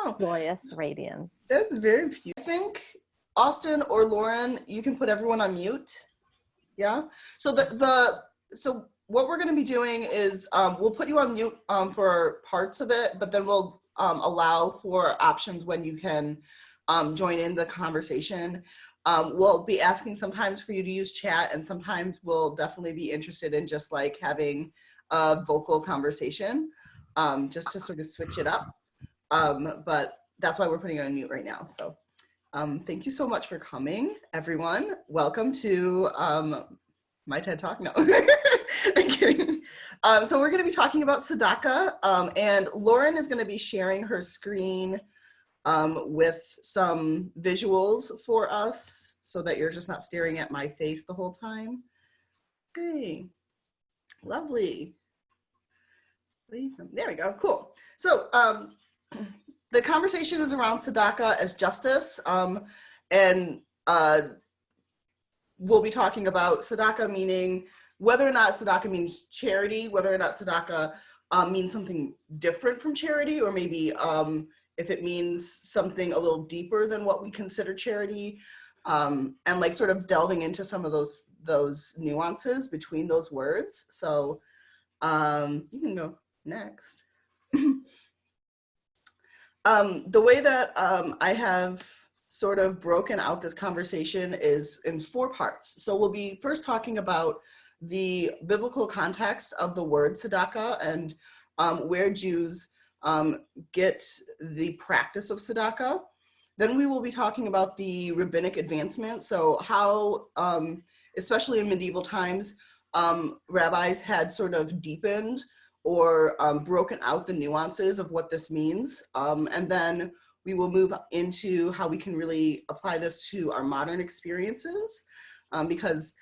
Wow. joyous radiance. That's very cute. I think Austin or Lauren, you can put everyone on mute. Yeah. So so what we're going to be doing is we'll put you on mute for parts of it, but then we'll allow for options when you can join in the conversation. We'll be asking sometimes for you to use chat, and sometimes we'll definitely be interested in just like having a vocal conversation, just to sort of switch it up. But that's why we're putting you on mute right now. So thank you so much for coming, everyone. Welcome to my TED Talk. No, I'm kidding. So we're going to be talking about Tzedakah, and Lauren is going to be sharing her screen with some visuals for us so that you're just not staring at my face the whole time. Okay, lovely. There we go, cool. So the conversation is around Tzedakah as justice, and we'll be talking about Tzedakah meaning whether or not Tzedakah means charity, whether or not Tzedakah means something different from charity, or maybe if it means something a little deeper than what we consider charity, and like sort of delving into some of those nuances between those words. So you can go next. The way that I have sort of broken out this conversation is in 4 parts. So we'll be first talking about the biblical context of the word tzedakah and where Jews get the practice of tzedakah. Then we will be talking about the rabbinic advancement. So how, especially in medieval times, rabbis had sort of deepened or broken out the nuances of what this means. And then we will move into how we can really apply this to our modern experiences, because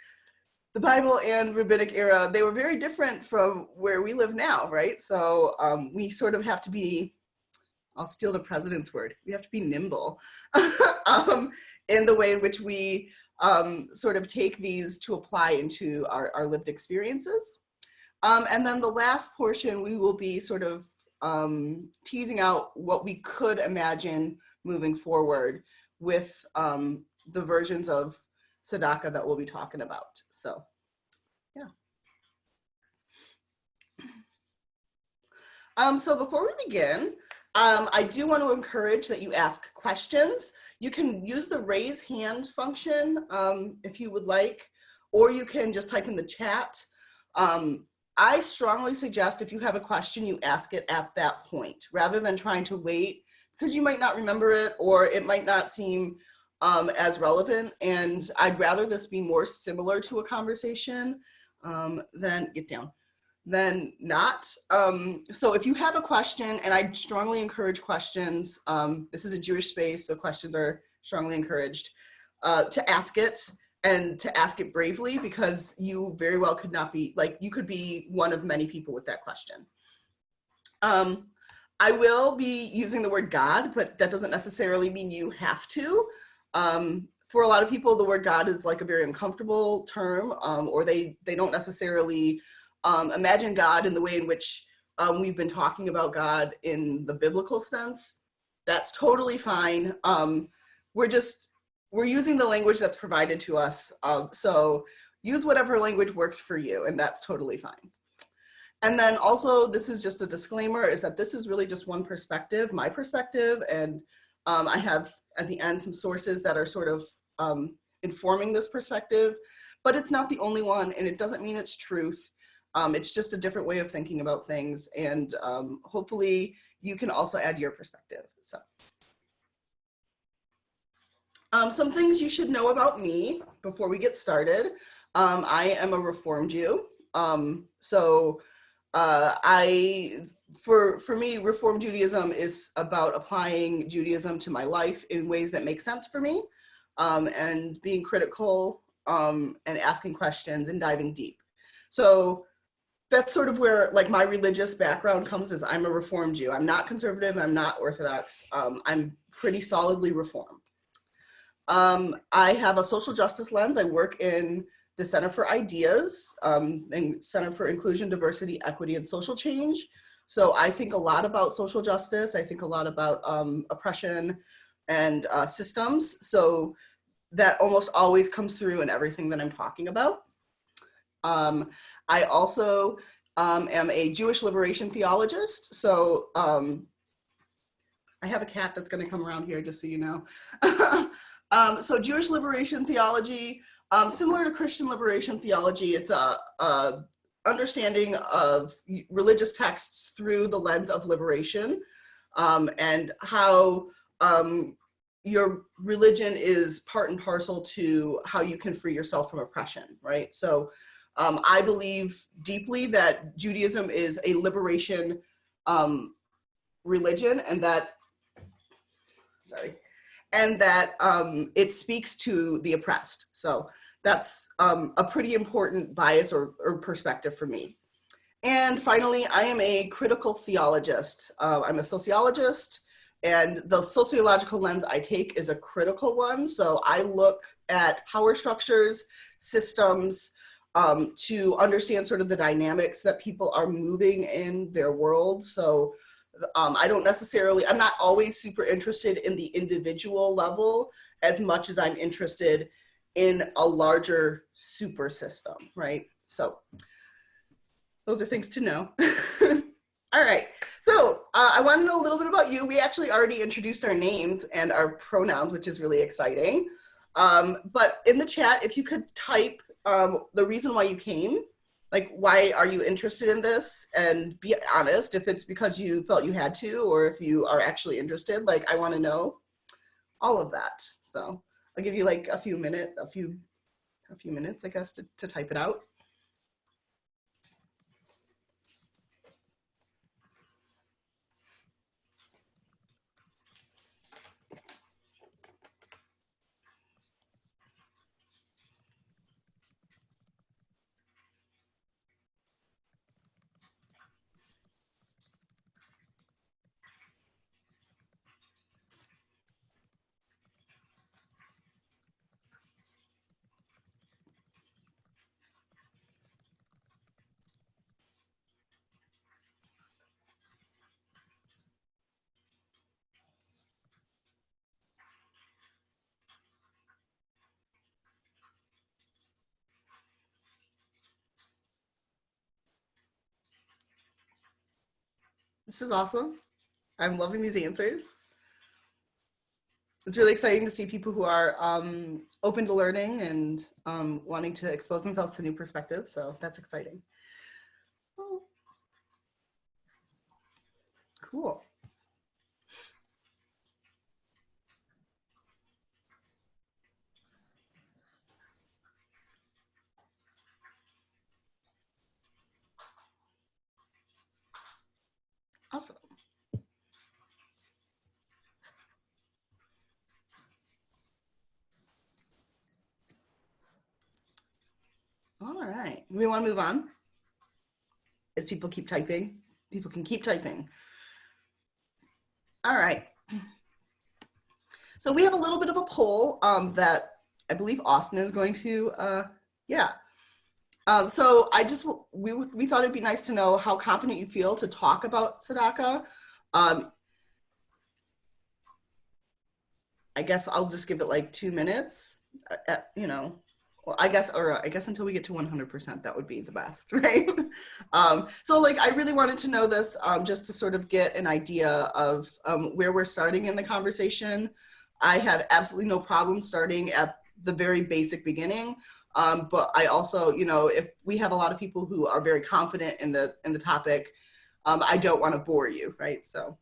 the Bible and rabbinic era, they were very different from where we live now, right? So we sort of have to be, I'll steal the president's word, we have to be nimble in the way in which we sort of take these to apply into our lived experiences. And then the last portion, we will be sort of teasing out what we could imagine moving forward with the versions of Tzedakah that we'll be talking about. So, yeah. So before we begin, I do want to encourage that you ask questions. You can use the raise hand function if you would like, or you can just type in the chat. I strongly suggest if you have a question, you ask it at that point, rather than trying to wait, because you might not remember it, or it might not seem as relevant. And I'd rather this be more similar to a conversation than not. So if you have a question, and I strongly encourage questions, this is a Jewish space, so questions are strongly encouraged, to ask it. And to ask it bravely, because you very well could not be, like, you could be one of many people with that question. I will be using the word God, but that doesn't necessarily mean you have to. For a lot of people, the word God is like a very uncomfortable term, or they don't necessarily imagine God in the way in which we've been talking about God in the biblical sense. That's totally fine. We're using the language that's provided to us. So use whatever language works for you, and that's totally fine. And then also, this is just a disclaimer, is that this is really just one perspective, my perspective, and I have at the end some sources that are sort of informing this perspective, but it's not the only one, and it doesn't mean it's truth. It's just a different way of thinking about things, and hopefully you can also add your perspective. So. Some things you should know about me before we get started. I am a Reformed Jew. For me, Reformed Judaism is about applying Judaism to my life in ways that make sense for me, and being critical, and asking questions and diving deep. So that's sort of where like my religious background comes, is I'm a Reformed Jew. I'm not conservative, I'm not Orthodox. I'm pretty solidly Reformed. I have a social justice lens. I work in the Center for Ideas, and Center for Inclusion, Diversity, Equity, and Social Change. So I think a lot about social justice. I think a lot about oppression and systems. So that almost always comes through in everything that I'm talking about. I also am a Jewish liberation theologist. So I have a cat that's going to come around here, just so you know. So Jewish liberation theology, similar to Christian liberation theology, it's a understanding of religious texts through the lens of liberation, and how your religion is part and parcel to how you can free yourself from oppression, right? So I believe deeply that Judaism is a liberation religion, and that it speaks to the oppressed. So that's a pretty important bias or perspective for me. And finally, I am a critical theologist. I'm a sociologist, and the sociological lens I take is a critical one. So I look at power structures, systems, to understand sort of the dynamics that people are moving in their world. So I'm not always super interested in the individual level as much as I'm interested in a larger super system, right? So those are things to know. All right, so I want to know a little bit about you. We actually already introduced our names and our pronouns, which is really exciting. But in the chat, if you could type the reason why you came, like why are you interested in this, and be honest if it's because you felt you had to, or if you are actually interested. Like, I want to know all of that. So I'll give you like a few minutes, I guess, to type it out. This is awesome. I'm loving these answers. It's really exciting to see people who are open to learning and wanting to expose themselves to new perspectives. So that's exciting. Oh. Cool. Awesome. All right. We want to move on as people keep typing. People can keep typing. All right. So we have a little bit of a poll that I believe Austin is going to, yeah. So we thought it'd be nice to know how confident you feel to talk about Tzedakah. I guess I'll just give it like 2 minutes, you know. Well, I guess until we get to 100%, that would be the best, right? So like, I really wanted to know this just to sort of get an idea of where we're starting in the conversation. I have absolutely no problem starting at the very basic beginning, but I also, you know, if we have a lot of people who are very confident in the topic, I don't want to bore you, right? So.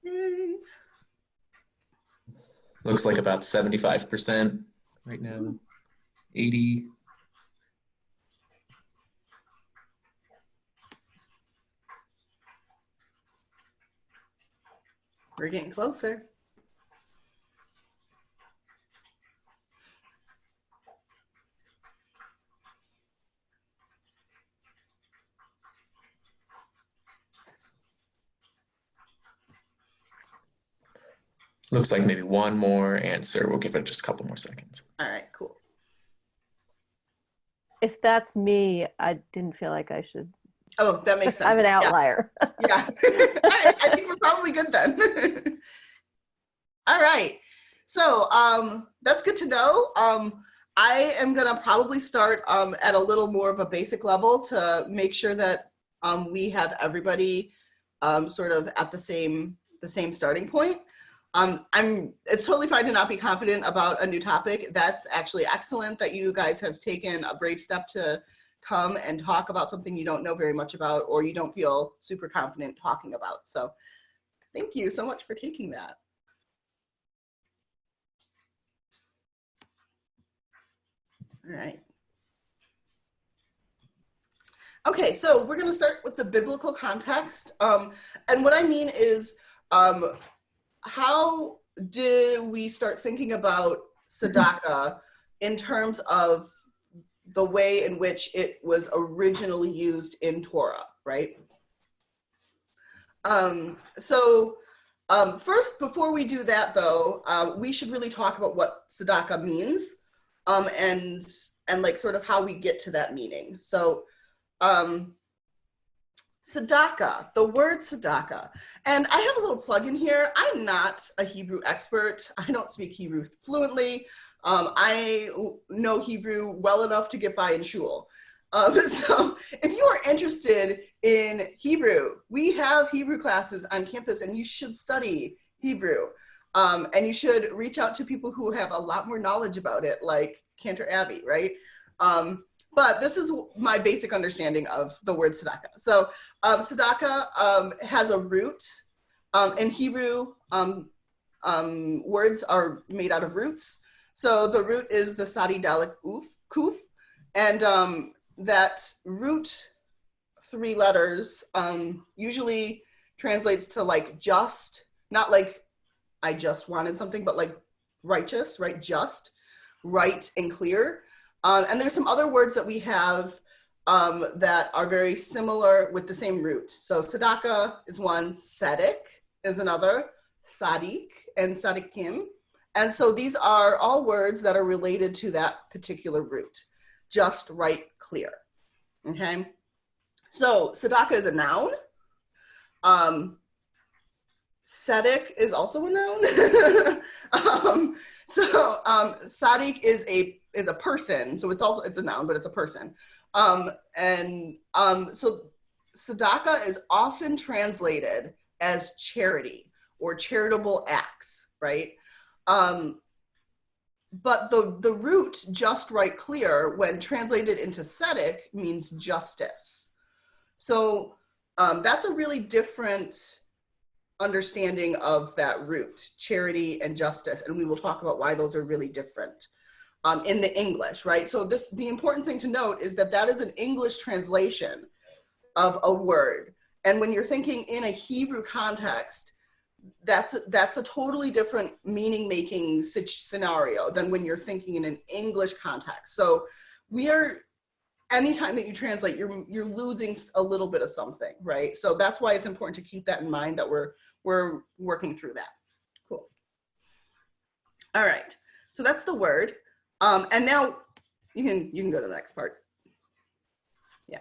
Yay. Looks like about 75% right now. 80. We're getting closer. Looks like maybe one more answer. We'll give it just a couple more seconds. All right, cool. If that's me, I didn't feel like I should Oh, that makes sense. I'm an Yeah. outlier. Yeah. All right. I think we're probably good then. All right. So that's good to know. I am going to probably start at a little more of a basic level to make sure that we have everybody sort of at the same starting point. It's totally fine to not be confident about a new topic. That's actually excellent that you guys have taken a brave step to come and talk about something you don't know very much about or you don't feel super confident talking about. So thank you so much for taking that. All right. Okay, so we're going to start with the biblical context. And what I mean is, how did we start thinking about tzedakah in terms of the way in which it was originally used in Torah, right? First, before we do that, though, we should really talk about what tzedakah means, and like sort of how we get to that meaning. So, tzedakah, the word tzedakah, and I have a little plug in here. I'm not a Hebrew expert. I don't speak Hebrew fluently. I know Hebrew well enough to get by in shul. So if you are interested in Hebrew, we have Hebrew classes on campus and you should study Hebrew. And you should reach out to people who have a lot more knowledge about it, like Cantor Abbey, right? But this is my basic understanding of the word tzedakah. So tzedakah has a root. In Hebrew, words are made out of roots. So the root is the Sadi Dalek Kuf. And that root 3 letters usually translates to like just, not like I just wanted something, but like righteous, right? Just, right, and clear. And there's some other words that we have that are very similar with the same root. So tzedakah is one, tzedek is another, sadik and sadikim. And so these are all words that are related to that particular root. Just, right, clear. Okay. So tzedakah is a noun. Tzedek is also a noun. Sadik is a person. So it's a noun, but it's a person. So tzedakah is often translated as charity or charitable acts, right? But the root, just, right, clear, when translated into tzedek, means justice. So that's a really different understanding of that root, charity and justice. And we will talk about why those are really different in the English, right? So the important thing to note is that that is an English translation of a word. And when you're thinking in a Hebrew context, that's a totally different meaning-making scenario than when you're thinking in an English context. So anytime that you translate, you're losing a little bit of something, right? So that's why it's important to keep that in mind, that we're working through that. Cool. All right, so that's the word. And now you can go to the next part. Yeah.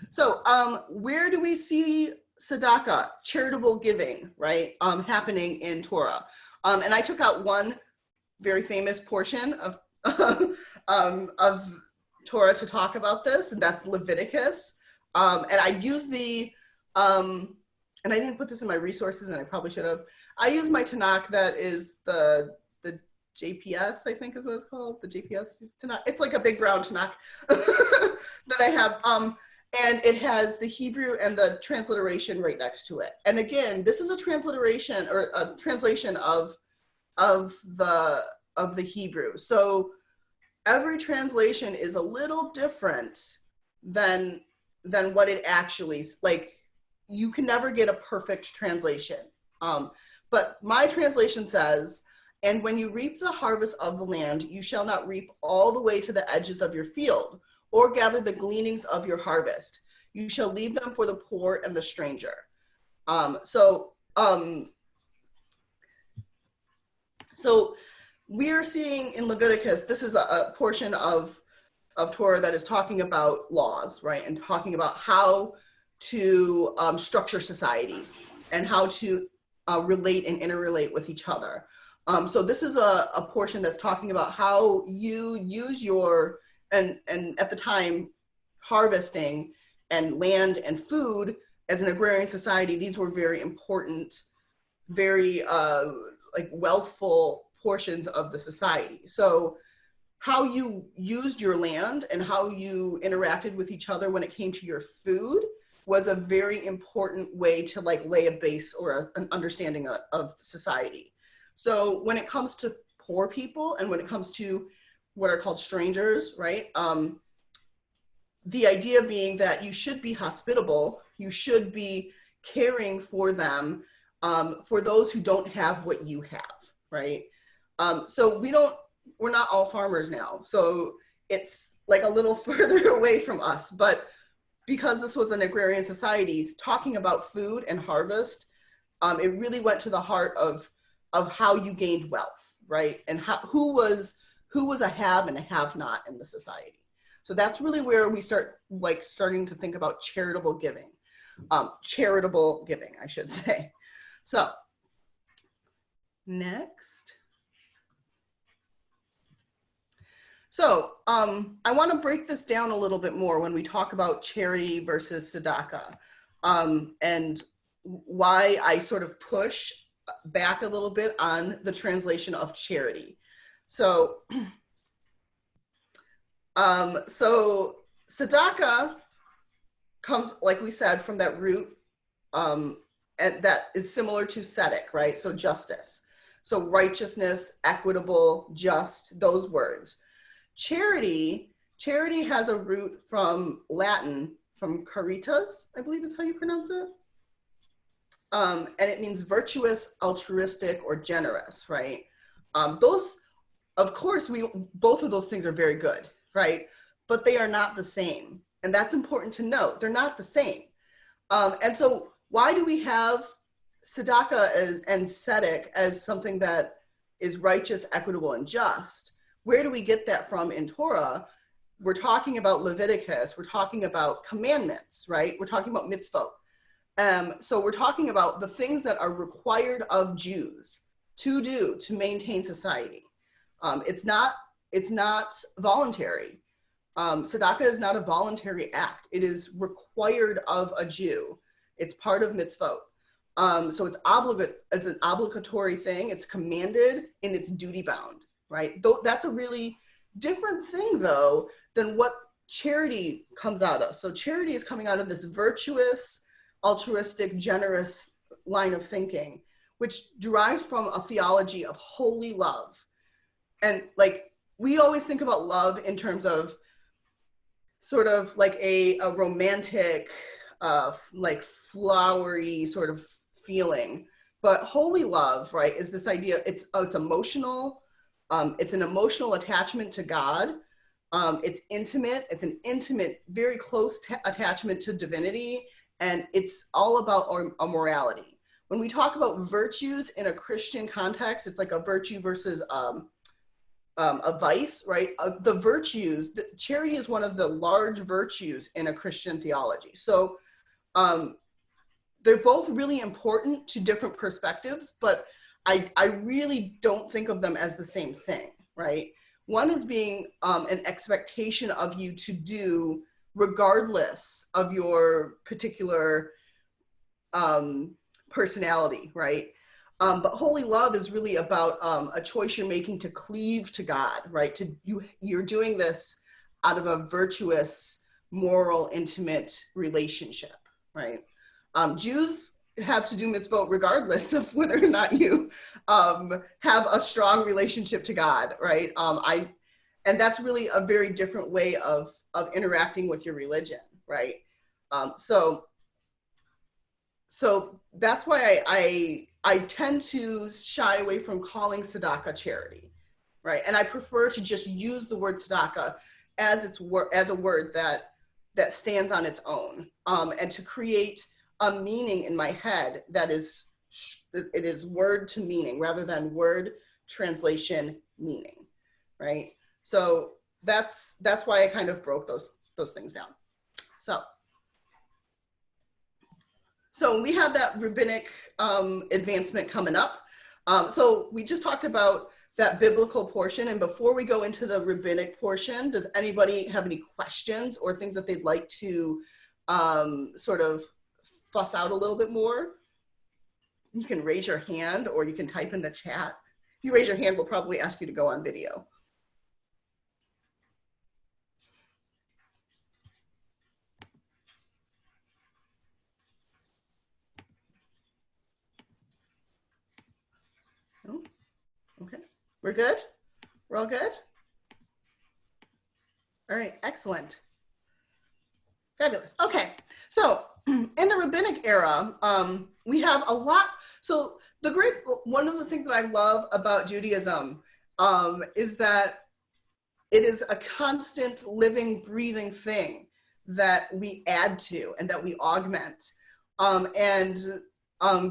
So where do we see tzedakah, charitable giving, right, happening in Torah? And I took out one very famous portion of Torah to talk about this, and that's Leviticus. And I use and I didn't put this in my resources, and I probably should have. I use my Tanakh that is the JPS, I think is what it's called, the JPS Tanakh. It's like a big brown Tanakh that I have. And it has the Hebrew and the transliteration right next to it. And again, this is a transliteration or a translation of the Hebrew. So every translation is a little different than what it actually, like, you can never get a perfect translation. But my translation says, "And when you reap the harvest of the land, you shall not reap all the way to the edges of your field, or gather the gleanings of your harvest. You shall leave them for the poor and the stranger." So we are seeing in Leviticus, this is a portion of Torah that is talking about laws, right? And talking about how to structure society and how to relate and interrelate with each other. So this is a portion that's talking about how you use your, and at the time, harvesting and land and food as an agrarian society. These were very important, very like wealthful portions of the society. So how you used your land and how you interacted with each other when it came to your food was a very important way to like lay a base or an understanding of society. So when it comes to poor people and when it comes to what are called strangers, right? The idea being that you should be hospitable, you should be caring for them, for those who don't have what you have, right? So we're not all farmers now. So it's like a little further away from us, but because this was an agrarian society, talking about food and harvest, it really went to the heart of how you gained wealth, right? And who was a have and a have not in the society. So that's really where we starting to think about charitable giving, I should say. So next. So I want to break this down a little bit more when we talk about charity versus tzedakah, and why I sort of push back a little bit on the translation of charity. So, so tzedakah comes, like we said, from that root, and that is similar to tzedek, right? So justice. So righteousness, equitable, just, those words. Charity has a root from Latin, from caritas, I believe is how you pronounce it. And it means virtuous, altruistic, or generous, right? Those, of course, both of those things are very good, right? But they are not the same. And that's important to note. They're not the same. And so why do we have tzedakah and tzedek as something that is righteous, equitable, and just? Where do we get that from in Torah? We're talking about Leviticus. We're talking about commandments, right? We're talking about mitzvot. So we're talking about the things that are required of Jews to do to maintain society. It's not voluntary. Tzedakah is not a voluntary act. It is required of a Jew. It's part of mitzvot. So it's an obligatory thing. It's commanded and it's duty bound, right? That's a really different thing though than what charity comes out of. So charity is coming out of this virtuous, altruistic, generous line of thinking, which derives from a theology of holy love. And like, we always think about love in terms of sort of like a romantic, like flowery sort of feeling. But holy love, right, is this idea, it's emotional, it's an emotional attachment to God. It's intimate, it's an intimate, very close attachment to divinity, and it's all about a morality. When we talk about virtues in a Christian context, it's like a virtue versus a vice, right? The virtues, charity is one of the large virtues in a Christian theology. So they're both really important to different perspectives, but I really don't think of them as the same thing, right? One is being an expectation of you to do regardless of your particular personality, right? But holy love is really about a choice you're making to cleave to God, right? You're doing this out of a virtuous, moral, intimate relationship, right? Jews have to do mitzvot regardless of whether or not you have a strong relationship to God, right? And that's really a very different way of interacting with your religion, right? So that's why I tend to shy away from calling tzedakah charity, right? And I prefer to just use the word tzedakah as a word that stands on its own, and to create a meaning in my head that is word to meaning rather than word translation meaning, right? So that's why I kind of broke those things down. So So we have that rabbinic advancement coming up. So we just talked about that biblical portion. And before we go into the rabbinic portion, does anybody have any questions or things that they'd like to sort of fuss out a little bit more? You can raise your hand or you can type in the chat. If you raise your hand, we'll probably ask you to go on video. Oh, okay, we're good? We're all good? All right, excellent. Fabulous. Okay, so in the rabbinic era, we have a lot. So one of the things that I love about Judaism is that it is a constant living, breathing thing that we add to and that we augment.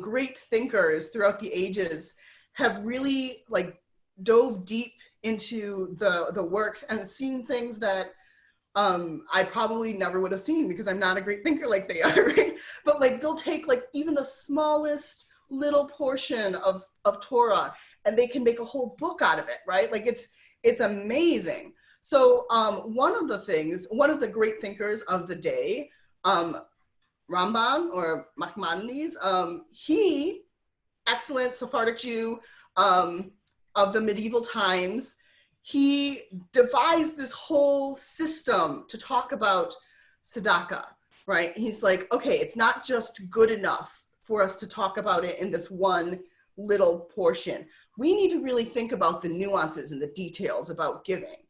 Great thinkers throughout the ages have really like dove deep into the works and seen things that I probably never would have seen because I'm not a great thinker like they are, right? But like they'll take like even the smallest little portion of Torah and they can make a whole book out of it, right? Like it's amazing. So one of the great thinkers of the day, Ramban or Maimonides, he, excellent Sephardic Jew of the medieval times, he devised this whole system to talk about tzedakah, right? He's like, okay, it's not just good enough for us to talk about it in this one little portion. We need to really think about the nuances and the details about giving,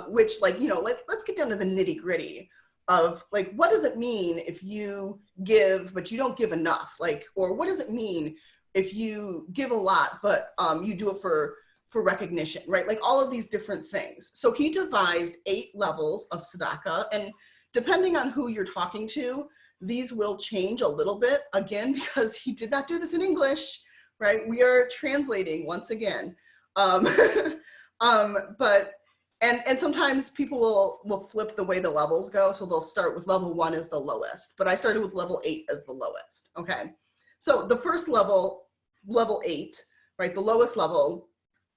which like, you know, let's get down to the nitty gritty of like, what does it mean if you give, but you don't give enough? Like, or what does it mean if you give a lot, but you do it for recognition, right? Like all of these different things. So he devised 8 levels of tzedakah, and depending on who you're talking to, these will change a little bit, again, because he did not do this in English, right? We are translating once again. But sometimes people will flip the way the levels go. So they'll start with level 1 as the lowest, but I started with level 8 as the lowest, okay? So the first level, level 8, right? The lowest level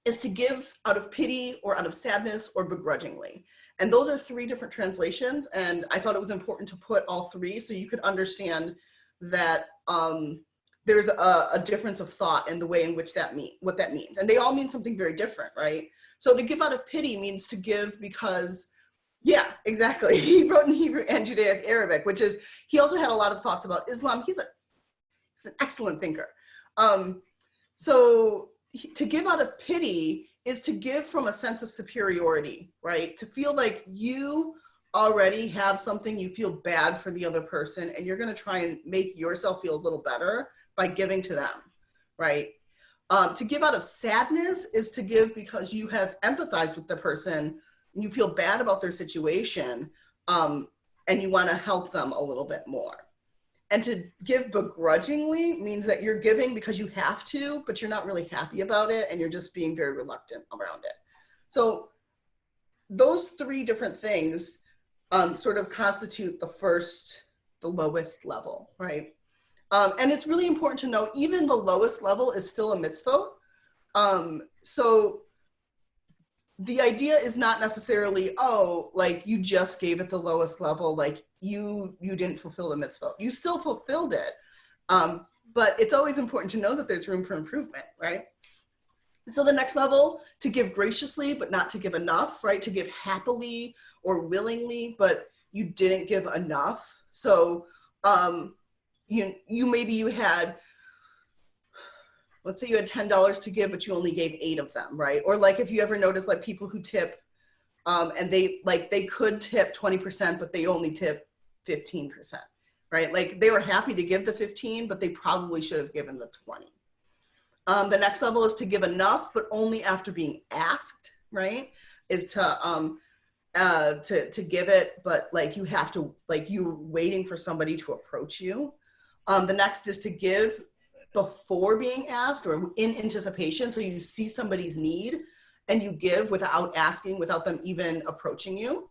is to give out of pity or out of sadness or begrudgingly. And those are 3 different translations. And I thought it was important to put all 3 so you could understand that there's a difference of thought in the way in which what that means. And they all mean something very different, right? So to give out of pity means to give because, yeah, exactly. He wrote in Hebrew and Judaic Arabic, which is, he also had a lot of thoughts about Islam. He's an excellent thinker. So to give out of pity is to give from a sense of superiority, right? To feel like you already have something, you feel bad for the other person, and you're going to try and make yourself feel a little better by giving to them, right? To give out of sadness is to give because you have empathized with the person, and you feel bad about their situation, and you want to help them a little bit more. And to give begrudgingly means that you're giving because you have to, but you're not really happy about it, and you're just being very reluctant around it. So those 3 different things sort of constitute the lowest level, right? And it's really important to know, even the lowest level is still a mitzvot. So the idea is not necessarily, oh, like you just gave it the lowest level, like you didn't fulfill the mitzvah. You still fulfilled it. But it's always important to know that there's room for improvement, right? So the next level, to give graciously, but not to give enough, right? To give happily or willingly, but you didn't give enough. So maybe you had, let's say you had $10 to give, but you only gave 8 of them, right? Or like if you ever notice like people who tip and they could tip 20%, but they only tip 15%, right? Like they were happy to give the 15, but they probably should have given the 20. The next level is to give enough, but only after being asked, right? Is to give it, but like you have to, like you're waiting for somebody to approach you. The next is to give before being asked or in anticipation. So you see somebody's need and you give without asking, without them even approaching you.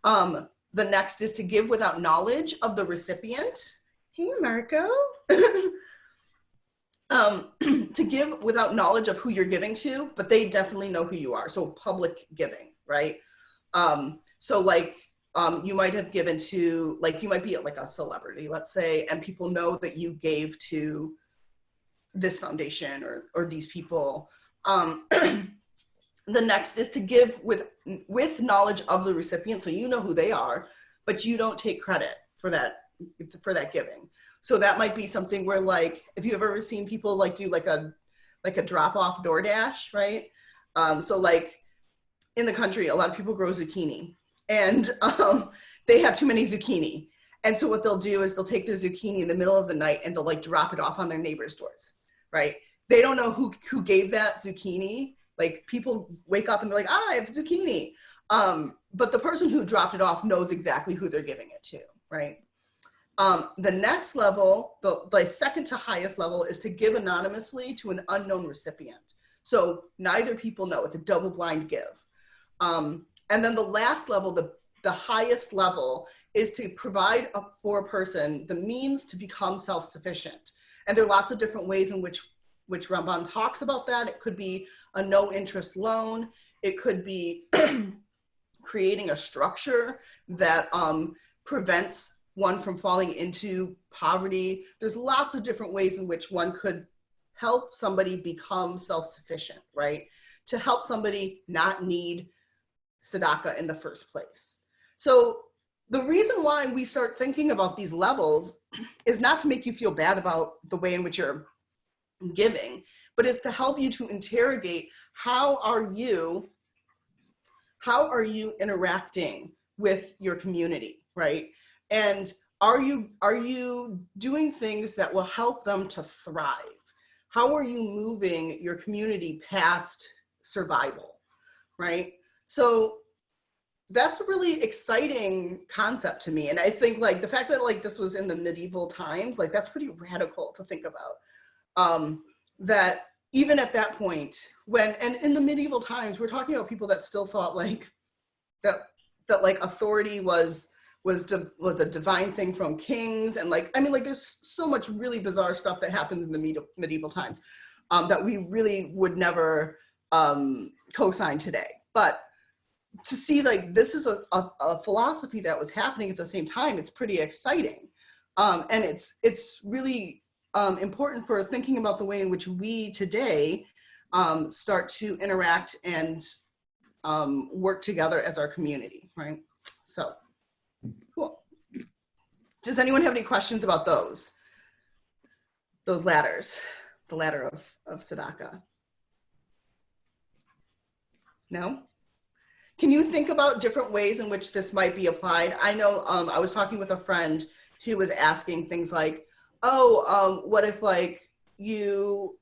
The next is to give without knowledge of the recipient. Hey, Marco. To give without knowledge of who you're giving to, but they definitely know who you are. So public giving, right? So like you might have given to, like you might be like a celebrity, let's say, and people know that you gave to this foundation or these people. The next is to give with knowledge of the recipient, so you know who they are, but you don't take credit for that giving. So that might be something where, like, if you've ever seen people like do like a drop off DoorDash, right? So like in the country, a lot of people grow zucchini, and they have too many zucchini. And so what they'll do is they'll take their zucchini in the middle of the night and they'll like drop it off on their neighbor's doors, right? They don't know who gave that zucchini. Like people wake up and they're like, I have zucchini. But the person who dropped it off knows exactly who they're giving it to, right? The next level, the second to highest level, is to give anonymously to an unknown recipient. So neither people know, it's a double blind give. And then the last level, the highest level, is to provide for a person the means to become self-sufficient. And there are lots of different ways in which Ramban talks about that. It could be a no interest loan. It could be creating a structure that prevents one from falling into poverty. There's lots of different ways in which one could help somebody become self-sufficient, right? To help somebody not need tzedakah in the first place. So the reason why we start thinking about these levels is not to make you feel bad about the way in which you're giving, but it's to help you to interrogate how are you interacting with your community, right? And are you doing things that will help them to thrive? How are you moving your community past survival, right? So that's a really exciting concept to me. And I think like the fact that like this was in the medieval times, like that's pretty radical to think about. That even at that point, and in the medieval times, we're talking about people that still thought like that like authority was a divine thing from kings, and like, I mean, like there's so much really bizarre stuff that happens in the medieval times that we really would never co-sign today. But to see like this is a philosophy that was happening at the same time, it's pretty exciting, and it's really important for thinking about the way in which we today start to interact and work together as our community, right? So, cool. Does anyone have any questions about those ladders, the ladder of tzedakah? No? Can you think about different ways in which this might be applied? I know I was talking with a friend who was asking things like, what if like you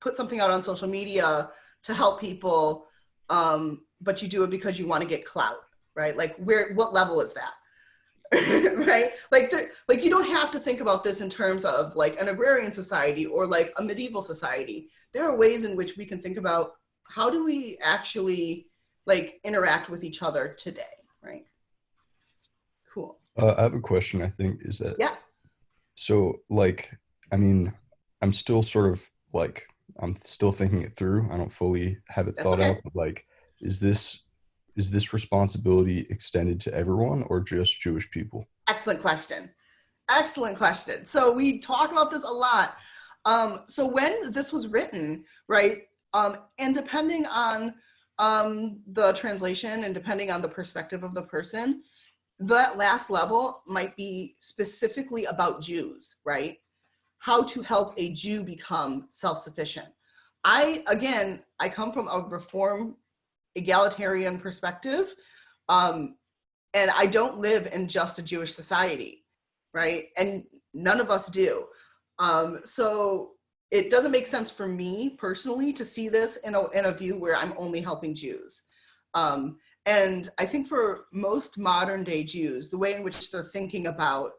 put something out on social media to help people, but you do it because you want to get clout, right? Like what level is that? Right? Like you don't have to think about this in terms of like an agrarian society or like a medieval society. There are ways in which we can think about how do we actually like interact with each other today, right? Cool. I have a question, I think, is that, yes. So like, I mean, I'm still sort of like, I'm still thinking it through. I don't fully have it thought out, but like, is this responsibility extended to everyone or just Jewish people? Excellent question. Excellent question. So we talk about this a lot. So when this was written, right, and depending on the translation and depending on the perspective of the person, that last level might be specifically about Jews, right? How to help a Jew become self-sufficient. I come from a Reform egalitarian perspective, and I don't live in just a Jewish society, right? And none of us do. So it doesn't make sense for me personally to see this in a view where I'm only helping Jews. And I think for most modern day Jews, the way in which they're thinking about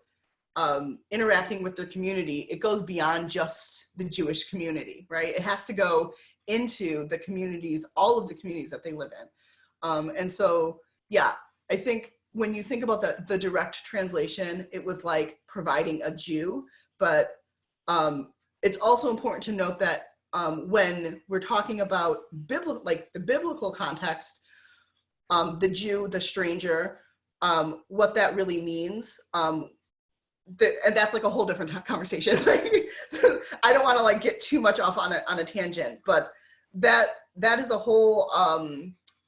interacting with their community, it goes beyond just the Jewish community, right? It has to go into the communities, all of the communities that they live in. And so, yeah, I think when you think about the direct translation, it was like providing a Jew, but it's also important to note that when we're talking about the biblical context, the Jew, the stranger, what that really means, and that's like a whole different conversation. So I don't want to like get too much off on a tangent, but that is a whole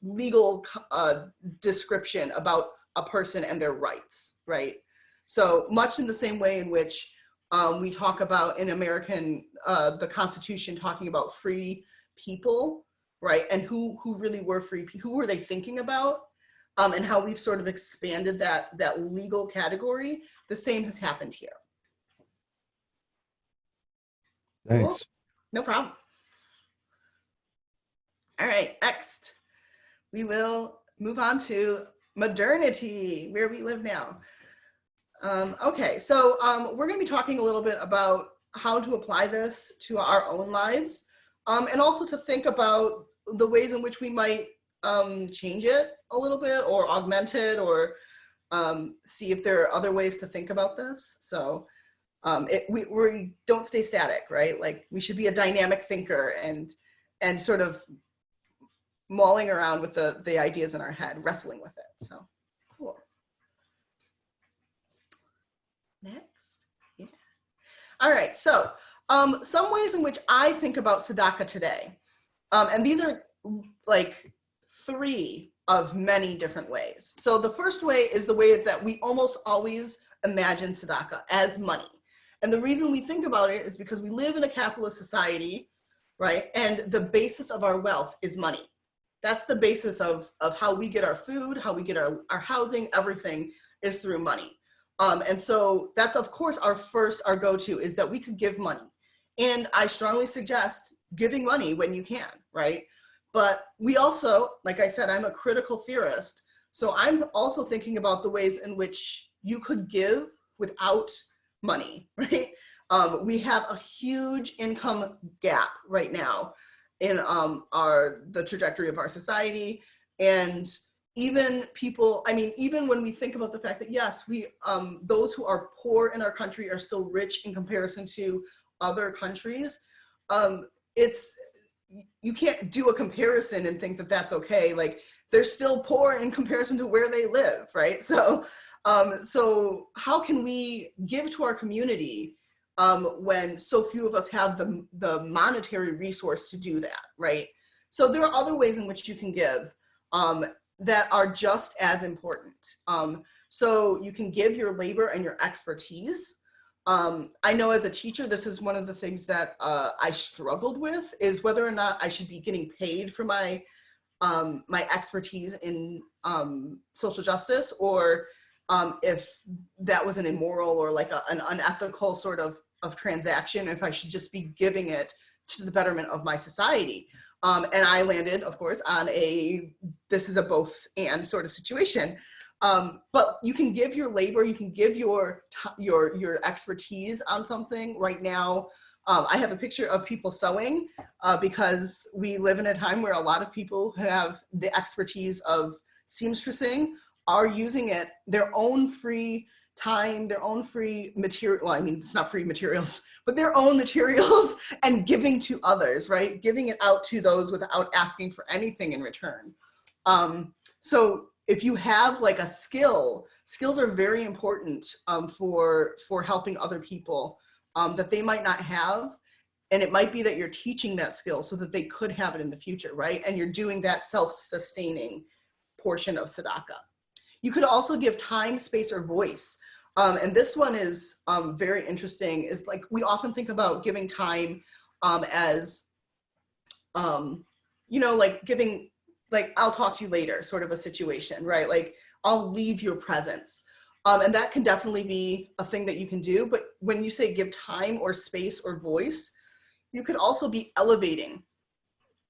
legal description about a person and their rights, right? So much in the same way in which we talk about in American, the Constitution talking about free people, right? And who really were free, who were they thinking about? And how we've sort of expanded that legal category. The same has happened here. Thanks. Cool. No problem. All right, next, we will move on to modernity, where we live now. Okay, so we're going to be talking a little bit about how to apply this to our own lives, and also to think about the ways in which we might change it a little bit or augment it, or see if there are other ways to think about this. So we don't stay static, right? Like we should be a dynamic thinker and sort of mulling around with the ideas in our head, wrestling with it. So cool. Next, yeah. All right, so some ways in which I think about tzedakah today, and these are like 3 of many different ways. So the first way is the way that we almost always imagine tzedakah as money. And the reason we think about it is because we live in a capitalist society, right? And the basis of our wealth is money. That's the basis of how we get our food, how we get our housing, everything is through money. And so that's, of course, our go-to is that we could give money. And I strongly suggest giving money when you can, right? But we also, like I said, I'm a critical theorist. So I'm also thinking about the ways in which you could give without money, right? We have a huge income gap right now in the trajectory of our society. And even people, I mean, even when we think about the fact that yes, those who are poor in our country are still rich in comparison to other countries, you can't do a comparison and think that that's okay. Like they're still poor in comparison to where they live, right? So how can we give to our community when so few of us have the monetary resource to do that, right? So there are other ways in which you can give that are just as important. So you can give your labor and your expertise. I know as a teacher, this is one of the things that I struggled with, is whether or not I should be getting paid for my expertise in social justice, or if that was an immoral or like an unethical sort of transaction, if I should just be giving it to the betterment of my society. And I landed, of course, on this is a both and sort of situation. But you can give your labor, you can give your expertise on something. Right now, I have a picture of people sewing because we live in a time where a lot of people who have the expertise of seamstressing are using it, their own free time, their own free material, well, I mean, it's not free materials, but their own materials, and giving to others, right? Giving it out to those without asking for anything in return. So if you have like a skills are very important for helping other people that they might not have. And it might be that you're teaching that skill so that they could have it in the future, right? And you're doing that self-sustaining portion of tzedakah. You could also give time, space, or voice. And this one is very interesting, is like we often think about giving time as, like giving, like, I'll talk to you later sort of a situation, right? Like, I'll leave your presence. And that can definitely be a thing that you can do. But when you say give time or space or voice, you could also be elevating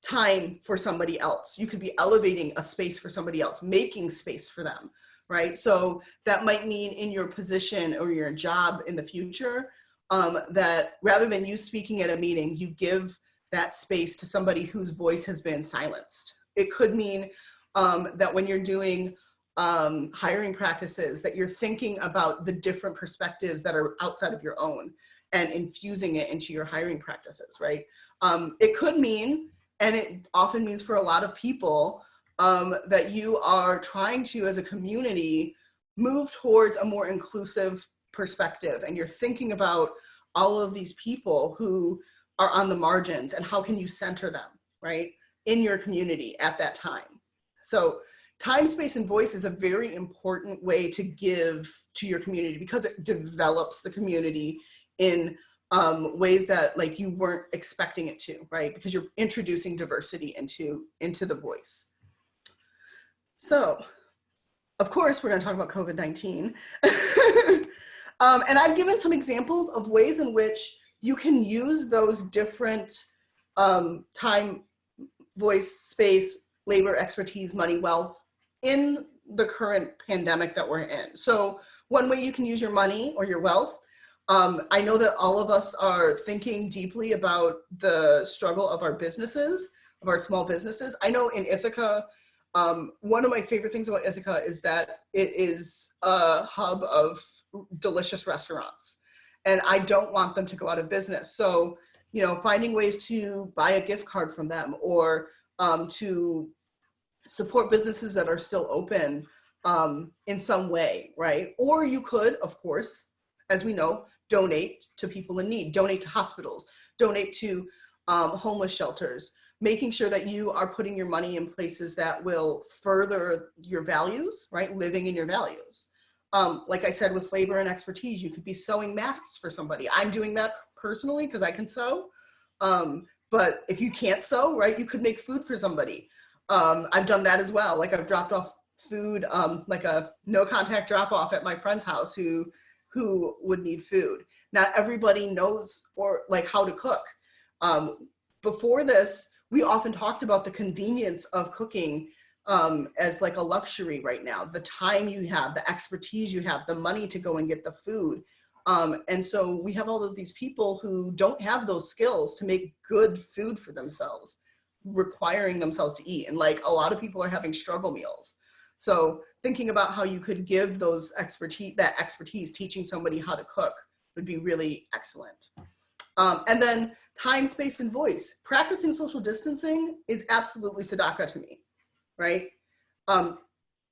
time for somebody else. You could be elevating a space for somebody else, making space for them, right? So that might mean in your position or your job in the future, that rather than you speaking at a meeting, you give that space to somebody whose voice has been silenced. It could mean that when you're doing hiring practices, that you're thinking about the different perspectives that are outside of your own. and infusing it into your hiring practices, right? It could mean, and it often means for a lot of people, that you are trying to, as a community, move towards a more inclusive perspective, and you're thinking about all of these people who are on the margins and how can you center them, right, in your community at that time. So time, space, and voice is a very important way to give to your community because it develops the community in ways that like you weren't expecting it to, right? Because you're introducing diversity into the voice. So, of course, we're going to talk about COVID-19. And I've given some examples of ways in which you can use those different time, voice, space, labor, expertise, money, wealth in the current pandemic that we're in. So one way you can use your money or your wealth, I know that all of us are thinking deeply about the struggle of our businesses, of our small businesses. I know in Ithaca, one of my favorite things about Ithaca is that it is a hub of delicious restaurants, and I don't want them to go out of business. So, you know, finding ways to buy a gift card from them or to support businesses that are still open in some way, right? Or you could, of course, as we know, donate to people in need, donate to hospitals, donate to homeless shelters, making sure that you are putting your money in places that will further your values, right? Living in your values. Like I said, with labor and expertise, you could be sewing masks for somebody. I'm doing that personally because I can sew. But if you can't sew, right, you could make food for somebody. I've done that as well. Like I've dropped off food, like a no contact drop off at my friend's house who would need food. Not everybody knows or like how to cook. Before this, we often talked about the convenience of cooking as like a luxury right now. The time you have, the expertise you have, the money to go and get the food. And so we have all of these people who don't have those skills to make good food for themselves, requiring themselves to eat. And like a lot of people are having struggle meals. So thinking about how you could give those that expertise, teaching somebody how to cook would be really excellent. And then time, space, and voice. Practicing social distancing is absolutely Tzedakah to me, right?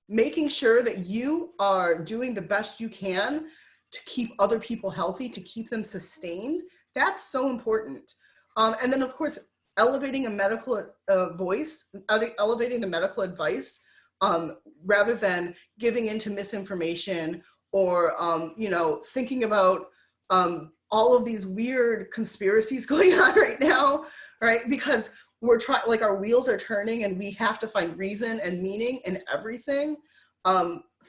Making sure that you are doing the best you can to keep other people healthy, to keep them sustained. That's so important. And then of course, elevating a medical voice, elevating the medical advice, rather than giving into misinformation or, you know, thinking about all of these weird conspiracies going on right now, right? Because we're trying, like our wheels are turning and we have to find reason and meaning in everything.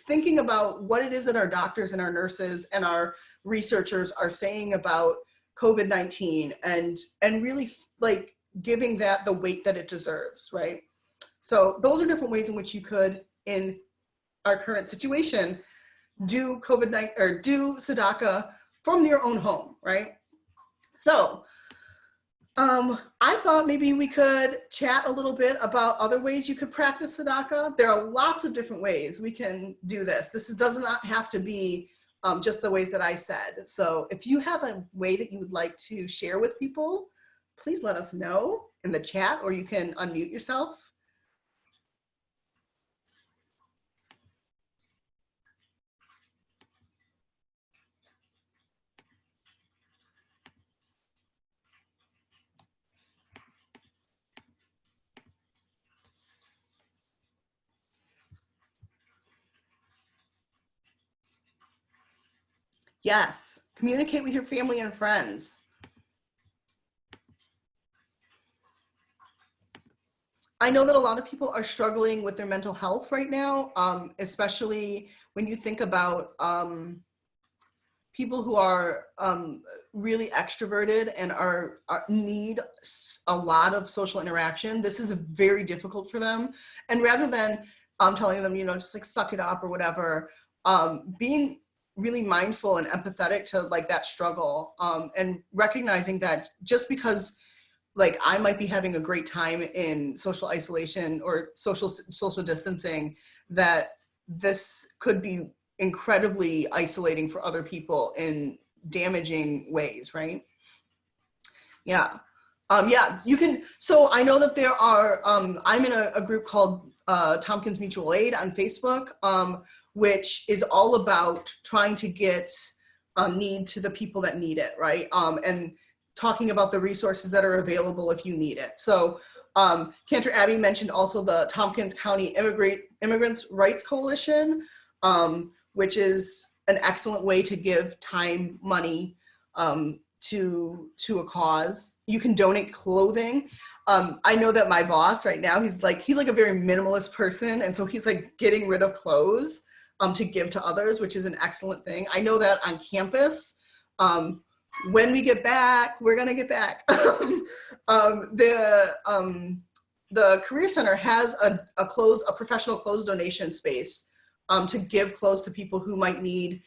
Thinking about what it is that our doctors and our nurses and our researchers are saying about COVID-19 and really like giving that the weight that it deserves, right? So those are different ways in which you could, in our current situation, do COVID-19 or do Tzedakah from your own home, right? So I thought maybe we could chat a little bit about other ways you could practice Tzedakah. There are lots of different ways we can do this. This does not have to be just the ways that I said. So if you have a way that you would like to share with people, please let us know in the chat, or you can unmute yourself. Yes, communicate with your family and friends. I know that a lot of people are struggling with their mental health right now, especially when you think about people who are really extroverted and need a lot of social interaction. This is very difficult for them. And rather than telling them, you know, just like suck it up or whatever, being really mindful and empathetic to like that struggle, and recognizing that just because like I might be having a great time in social isolation or social distancing, that this could be incredibly isolating for other people in damaging ways, right? Yeah. You can, so I know that there are, I'm in a group called Tompkins Mutual Aid on Facebook, which is all about trying to get need to the people that need it, right? And talking about the resources that are available if you need it. So Cantor Abby mentioned also the Tompkins County Immigrants' Rights Coalition, which is an excellent way to give time, money to a cause. You can donate clothing. I know that my boss right now, he's like a very minimalist person. And so he's like getting rid of clothes to give to others, which is an excellent thing. I know that on campus, when we get back, we're gonna get back. The Career Center has a professional clothes donation space to give clothes to people who might need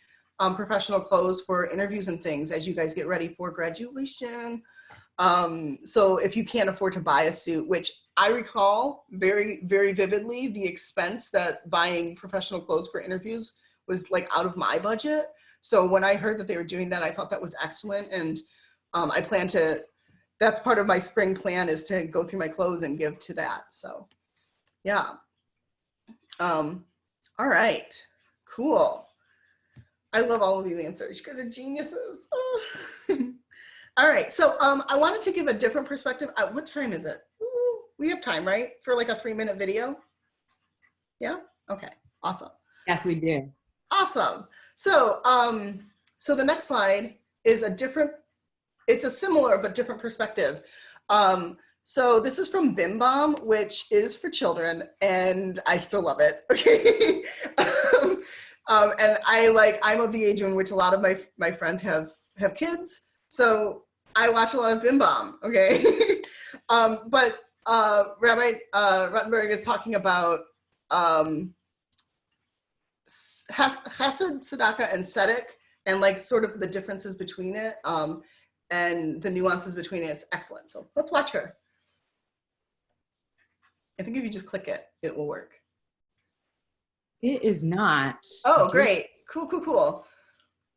professional clothes for interviews and things as you guys get ready for graduation. So if you can't afford to buy a suit, which I recall very, very vividly, the expense that buying professional clothes for interviews was like out of my budget. So when I heard that they were doing that, I thought that was excellent. And I plan to, that's part of my spring plan, is to go through my clothes and give to that. So yeah. All right, cool. I love all of these answers. You guys are geniuses. All right, so I wanted to give a different perspective. What time is it? Ooh, we have time, right? For like a 3-minute video? Yeah? Okay, awesome. Yes, we do. Awesome. So, so the next slide is it's a similar but different perspective. So this is from Bim Bam, which is for children, and I still love it, okay? And I'm of the age in which a lot of my friends have kids, so I watch a lot of Bim Bam, okay? But Rabbi Ruttenberg is talking about Chesed, Tzedakah, and Tzedek, and like sort of the differences between it, and the nuances between it. It's excellent. So let's watch her. I think if you just click it, it will work. It is not. Oh, great. Cool, cool, cool.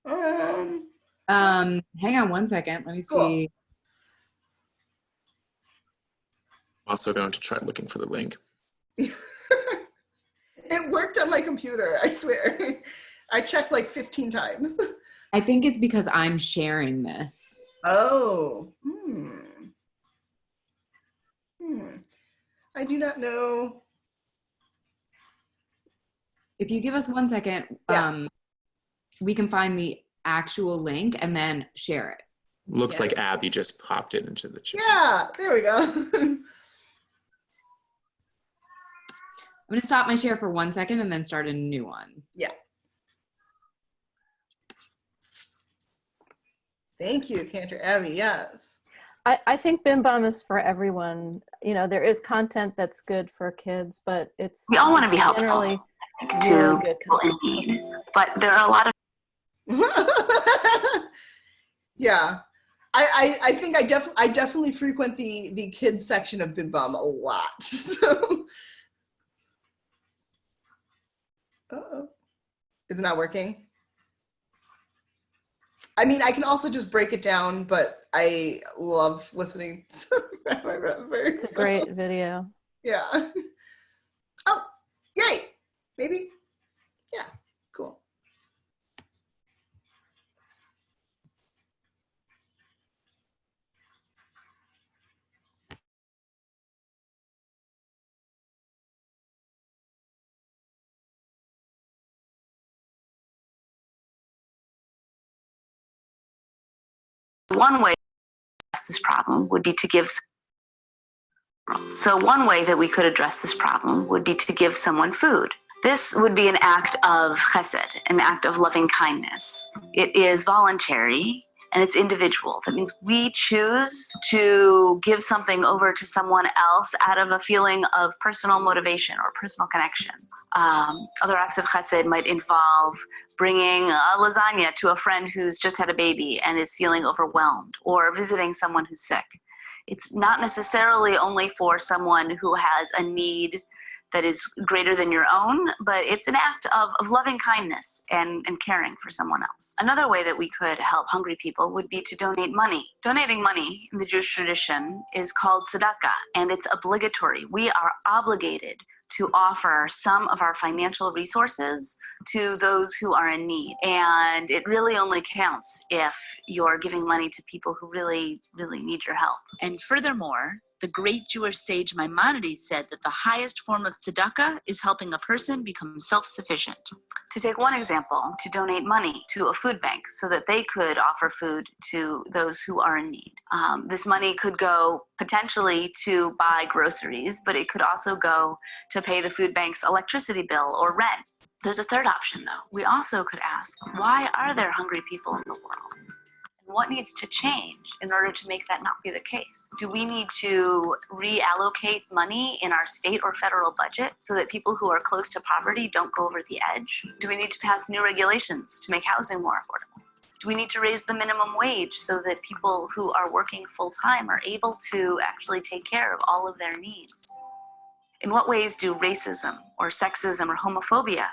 Hang on one second. Let me see. Cool. I'm also going to try looking for the link. It worked on my computer, I swear. I checked like 15 times. I think it's because I'm sharing this. Oh. I do not know. If you give us 1 second, Yeah. we can find the actual link and then share it. Looks like Abby just popped it into the chat. Yeah, there we go. I'm going to stop my share for 1 second and then start a new one. Yeah. Thank you, Cantor Abby. Yes. I think Bim Bam is for everyone. You know, there is content that's good for kids, but it's we all want to be helpful generally to really good people in content. need, but there are a lot of Yeah. I think I definitely frequent the kids section of Bim Bam a lot. So uh-oh. Is it not working? I mean, I can also just break it down, but I love listening to Rabbi Ruttenberg. It's a great video. Yeah. Oh, yay. Maybe. Yeah, cool. one way to address this problem would be to give. So one way that we could address this problem would be to give someone food. This would be an act of chesed, an act of loving kindness. It is voluntary and it's individual. That means we choose to give something over to someone else out of a feeling of personal motivation or personal connection. Other acts of chesed might involve bringing a lasagna to a friend who's just had a baby and is feeling overwhelmed, or visiting someone who's sick. It's not necessarily only for someone who has a need that is greater than your own, but it's an act of loving kindness and caring for someone else. Another way that we could help hungry people would be to donate money. Donating money in the Jewish tradition is called tzedakah, and it's obligatory. We are obligated to offer some of our financial resources to those who are in need. And it really only counts if you're giving money to people who really, really need your help. And furthermore, the great Jewish sage Maimonides said that the highest form of tzedakah is helping a person become self-sufficient. To take one example, to donate money to a food bank so that they could offer food to those who are in need. This money could go potentially to buy groceries, but it could also go to pay the food bank's electricity bill or rent. There's a third option though. We also could ask, why are there hungry people in the world? What needs to change in order to make that not be the case? Do we need to reallocate money in our state or federal budget so that people who are close to poverty don't go over the edge? Do we need to pass new regulations to make housing more affordable? Do we need to raise the minimum wage so that people who are working full-time are able to actually take care of all of their needs? In what ways do racism or sexism or homophobia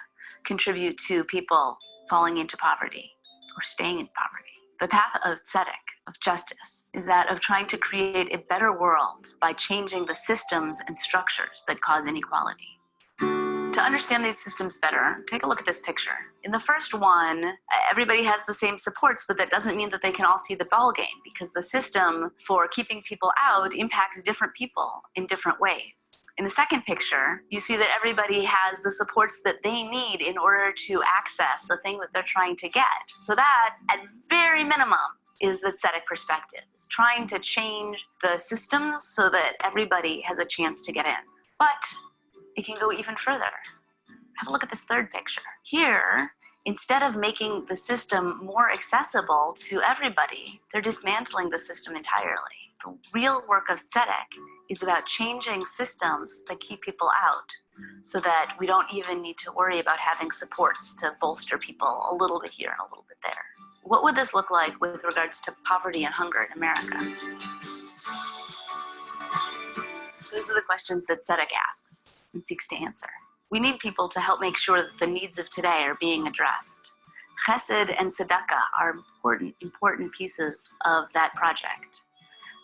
contribute to people falling into poverty or staying in poverty? The path of tzedakah, of justice, is that of trying to create a better world by changing the systems and structures that cause inequality. To understand these systems better, take a look at this picture. In the first one, everybody has the same supports, but that doesn't mean that they can all see the ball game, because the system for keeping people out impacts different people in different ways. In the second picture, you see that everybody has the supports that they need in order to access the thing that they're trying to get. So that, at very minimum, is the tzedakah perspective. It's trying to change the systems so that everybody has a chance to get in. But it can go even further. Have a look at this third picture. Here, instead of making the system more accessible to everybody, they're dismantling the system entirely. The real work of tzedakah is about changing systems that keep people out so that we don't even need to worry about having supports to bolster people a little bit here and a little bit there. What would this look like with regards to poverty and hunger in America? Those are the questions that tzedakah asks and seeks to answer. We need people to help make sure that the needs of today are being addressed. Chesed and tzedakah are important pieces of that project.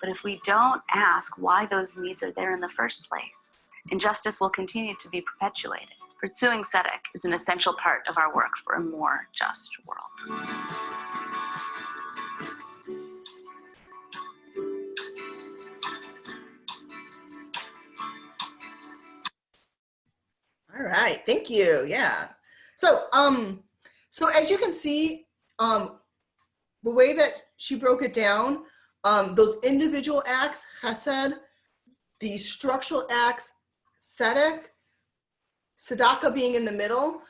But if we don't ask why those needs are there in the first place, injustice will continue to be perpetuated. Pursuing tzedakah is an essential part of our work for a more just world. All right, thank you. Yeah. So as you can see, the way that she broke it down, those individual acts, chesed, the structural acts, tzedakah being in the middle.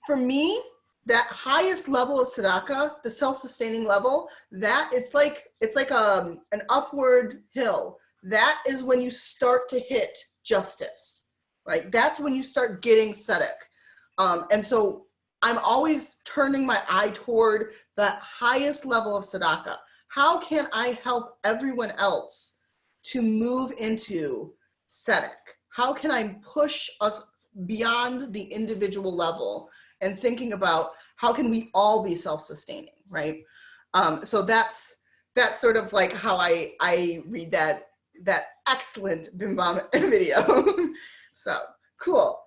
For me, that highest level of tzedakah, the self-sustaining level, that it's like an upward hill. That is when you start to hit justice. Right? That's when you start getting tzedakah. And so I'm always turning my eye toward that highest level of tzedakah. How can I help everyone else to move into tzedakah? How can I push us beyond the individual level and thinking about how can we all be self-sustaining, right? So that's sort of like how I read that excellent Bim Bam video. So cool.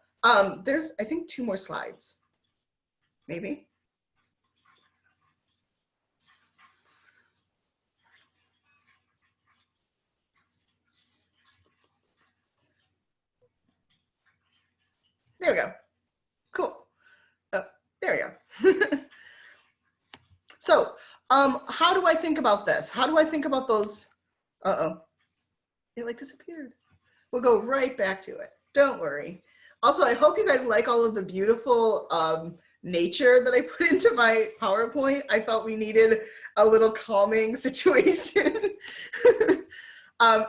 There's, I think, 2 more slides, maybe. There we go. Cool. There we go. So, how do I think about this? How do I think about those? It like disappeared. We'll go right back to it. Don't worry. Also, I hope you guys like all of the beautiful nature that I put into my PowerPoint. I felt we needed a little calming situation. The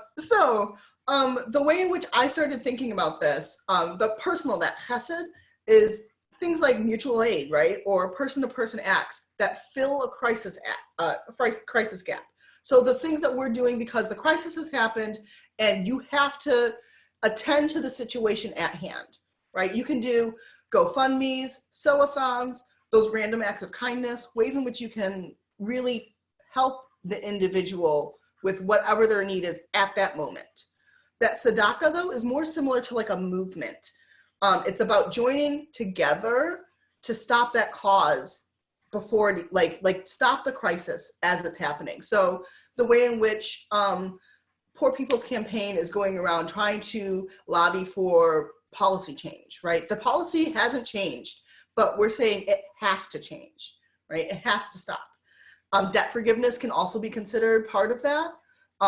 way in which I started thinking about this, the personal, that chesed, is things like mutual aid, right? Or person-to-person acts that fill a crisis gap. So the things that we're doing because the crisis has happened and you have to attend to the situation at hand. right? You can do GoFundMes, sew-a-thons, those random acts of kindness, ways in which you can really help the individual with whatever their need is at that moment. That tzedakah, though, is more similar to like a movement. It's about joining together to stop that cause before, like stop the crisis as it's happening. So the way in which Poor People's Campaign is going around trying to lobby for policy change, right? The policy hasn't changed, but we're saying it has to change, right? It has to stop. Debt forgiveness can also be considered part of that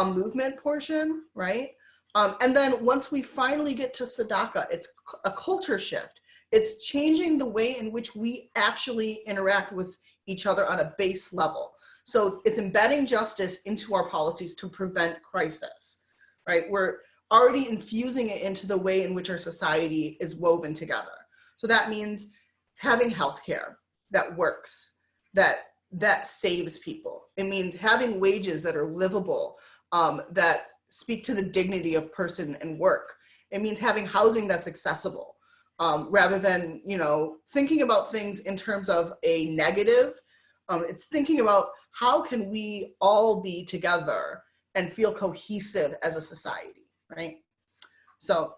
movement portion, right? And then once we finally get to tzedakah, it's a culture shift. It's changing the way in which we actually interact with each other on a base level. So it's embedding justice into our policies to prevent crisis, right? We're already infusing it into the way in which our society is woven together. So that means having healthcare that works, that saves people. It means having wages that are livable, that speak to the dignity of person and work. It means having housing that's accessible, rather than, thinking about things in terms of a negative. It's thinking about how can we all be together and feel cohesive as a society, right? So,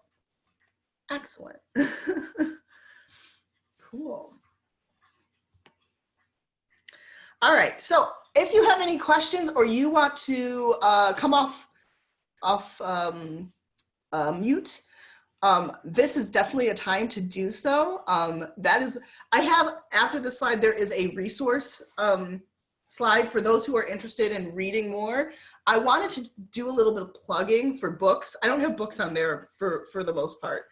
excellent. Cool. All right, so if you have any questions or you want to come off mute, this is definitely a time to do so. I have, after the slide, there is a resource slide for those who are interested in reading more. I wanted to do a little bit of plugging for books. I don't have books on there for the most part,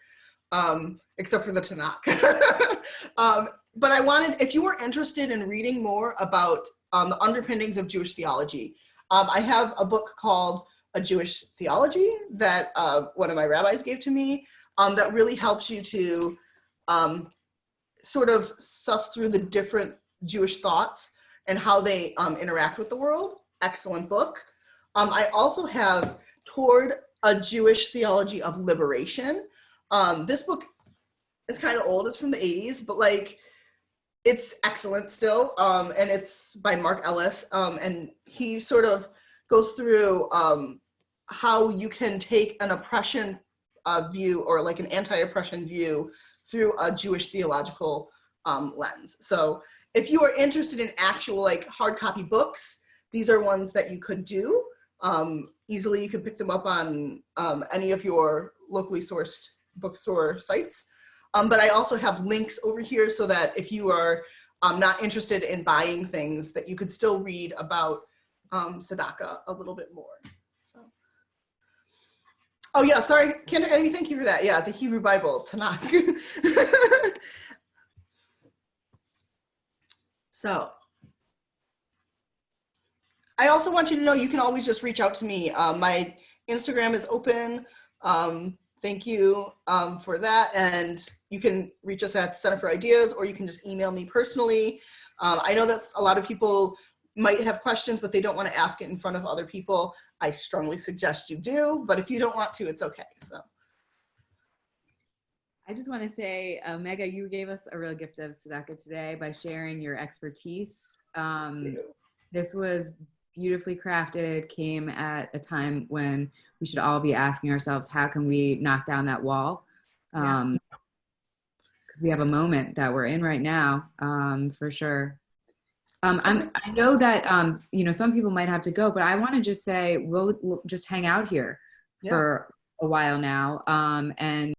except for the Tanakh. But I wanted, if you were interested in reading more about the underpinnings of Jewish theology, I have a book called A Jewish Theology that one of my rabbis gave to me, that really helps you to sort of suss through the different Jewish thoughts and how they interact with the world. Excellent book. I also have Toward a Jewish Theology of Liberation. This book is kind of old, it's from the 80s, but like, it's excellent still, and it's by Mark Ellis, and he sort of goes through how you can take an oppression view, or like an anti-oppression view, through a Jewish theological lens. So if you are interested in actual like hard copy books, these are ones that you could do easily. You could pick them up on any of your locally sourced bookstore sites. But I also have links over here so that if you are not interested in buying things, that you could still read about tzedakah a little bit more. So. Oh yeah, sorry, Kendra, thank you for that. Yeah, the Hebrew Bible, Tanakh. So, I also want you to know you can always just reach out to me. My Instagram is open. Thank you for that. And you can reach us at Center for Ideas, or you can just email me personally. I know that a lot of people might have questions, but they don't want to ask it in front of other people. I strongly suggest you do, but if you don't want to, it's okay. So. I just want to say, Mega, you gave us a real gift of tzedakah today by sharing your expertise. This was beautifully crafted, came at a time when we should all be asking ourselves, how can we knock down that wall? Because we have a moment that we're in right now, for sure. I know that, some people might have to go, but I want to just say, we'll just hang out here for a while now. And